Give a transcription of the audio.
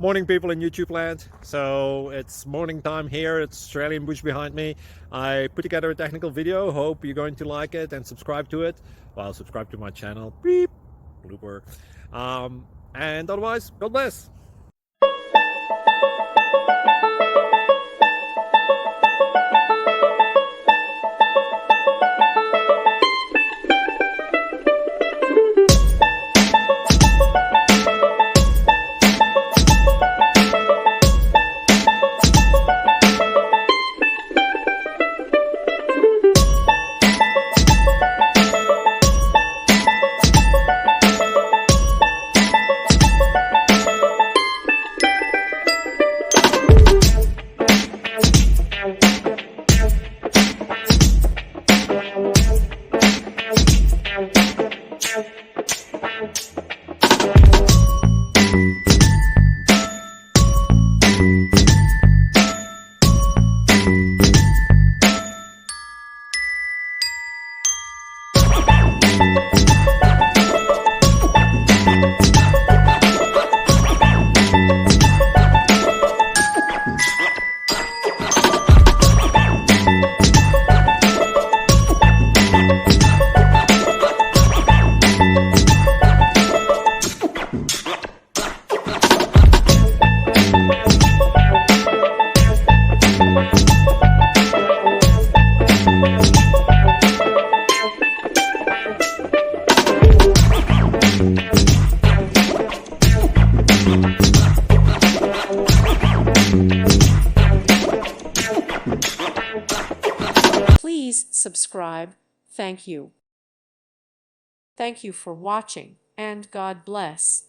Morning, people in YouTube land. So it's morning time here. It's Australian bush behind me. I put together a technical video. Hope you're going to like it and subscribe to it. Well, subscribe to my channel. Beep. Blooper. And otherwise, God bless. Please subscribe. Thank you. Thank you for watching, and God bless.